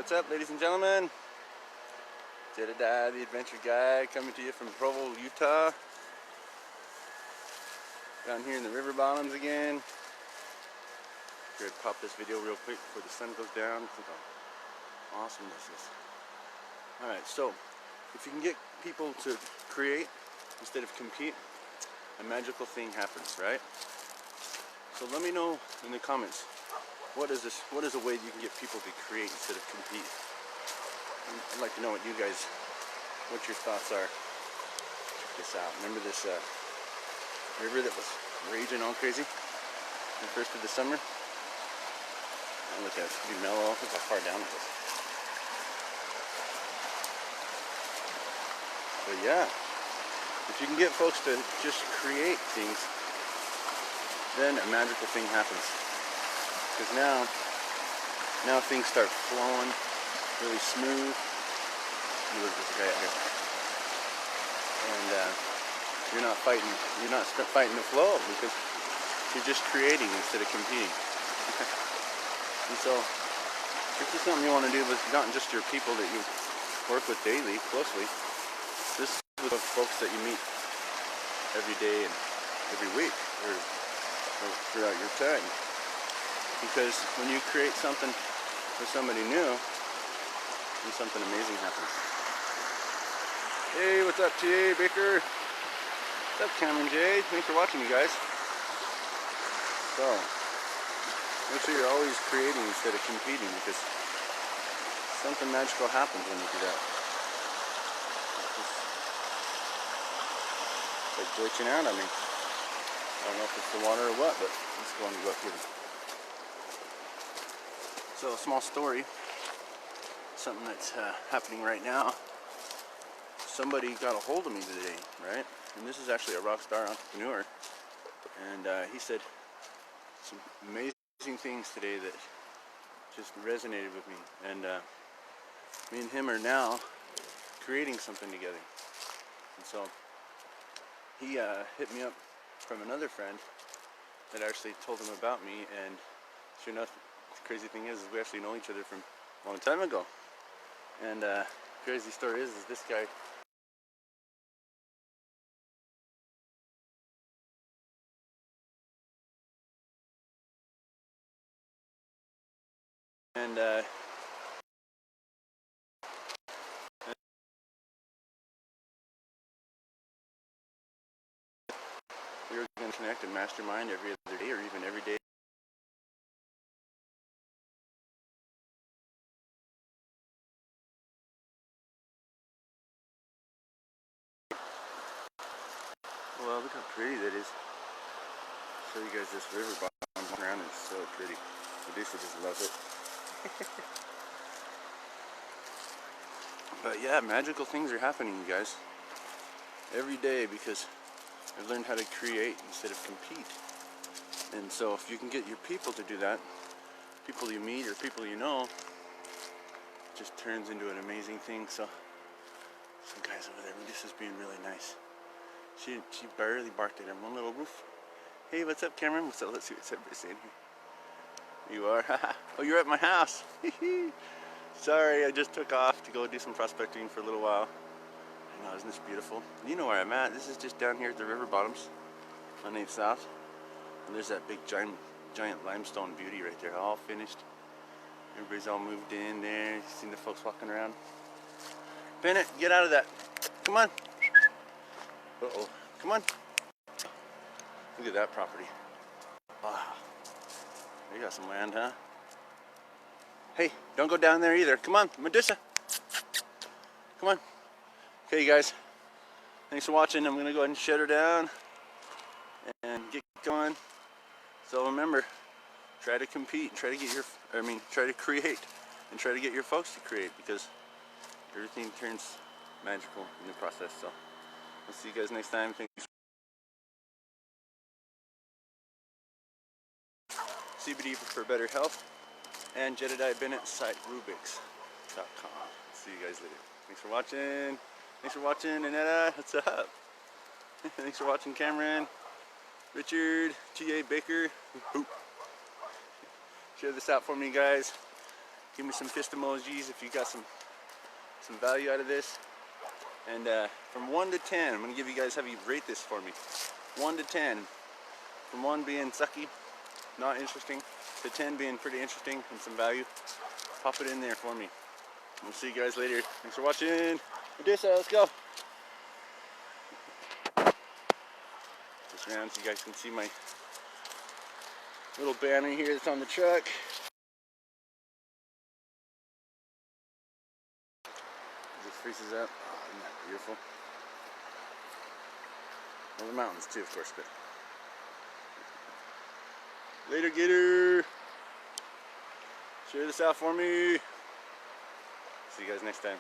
what's up, ladies and gentlemen? Jedediah, the adventure guy, coming to you from Provo, Utah. Down here in the river bottoms again. Here, I'd pop this video real quick before the sun goes down. Look how awesome this is. Alright, so if you can get people to create instead of compete, a magical thing happens, right? So let me know in the comments, what is a way you can get people to create instead of compete? I'd like to know what your thoughts are. Check this out. Remember this river that was raging all crazy the first of the summer? And look at it, it's pretty mellow. Look how far down it is. But yeah, if you can get folks to just create things, then a magical thing happens. Because now things start flowing really smooth. Look at this guy out here. And you're not fighting the flow because you're just creating instead of competing. And so, this is something you want to do with not just your people that you work with daily, closely. This is with the folks that you meet every day and every week, or throughout your time. Because when you create something for somebody new, then something amazing happens. Hey, what's up, T.A. Baker? What's up, Cameron J? Thanks for watching, you guys. So, make sure you're always creating instead of competing, because something magical happens when you do that. It's like glitching out on me. I don't know if it's the water or what, but it's going to go up here. So, a small story. Something that's happening right now. Somebody got a hold of me today, right? And this is actually a rock star entrepreneur. And he said some amazing things today that just resonated with me. And me and him are now creating something together. And so he hit me up from another friend that actually told him about me. And sure enough, the crazy thing is we actually know each other from a long time ago. And crazy story is this guy and we were going to connect and mastermind every other day or even every day. Well, look how pretty that is. Show you guys this river bottom around. It's so pretty. Producer just loves it. But yeah, magical things are happening, you guys, every day, because I've learned how to create instead of compete. And so if you can get your people to do that, people you meet or people you know, it just turns into an amazing thing. So some guys over there, Melissa's being really nice. She barely barked at him, one little roof. Hey, what's up, Cameron? What's up? Let's see what's everybody saying here. You are? Oh, you're at my house. Sorry, I just took off to go do some prospecting for a little while. I know, isn't this beautiful? You know where I'm at. This is just down here at the river bottoms on 8th South. And there's that big giant limestone beauty right there, all finished. Everybody's all moved in there. You've seen the folks walking around. Bennett, get out of that. Come on. Uh-oh. Come on. Look at that property. Wow. You got some land, huh? Hey, don't go down there either. Come on, Medusa. Come on. Okay, guys. Thanks for watching. I'm going to go ahead and shut her down and get going. So remember, try to compete. Try to create. And try to get your folks to create, because everything turns magical in the process. So I'll see you guys next time. Thanks. CBD for better health, and Jedediah Bennett site Rubix.com. See you guys later. Thanks for watching. Thanks for watching, Annetta. What's up? Thanks for watching, Cameron, Richard, T.A. Baker. Share this out for me, guys. Give me some fist emojis if you got some value out of this. And from 1 to 10, I'm gonna give you guys, have you rate this for me. 1 to 10. From 1 being sucky, not interesting, to 10 being pretty interesting and some value. Pop it in there for me. We'll see you guys later. Thanks for watching. Jedediah, let's go. Just around so you guys can see my little banner here that's on the truck. As it freezes up. Oh, isn't that beautiful? Well, the mountains too, of course, but later, Gator. Share this out for me. See you guys next time.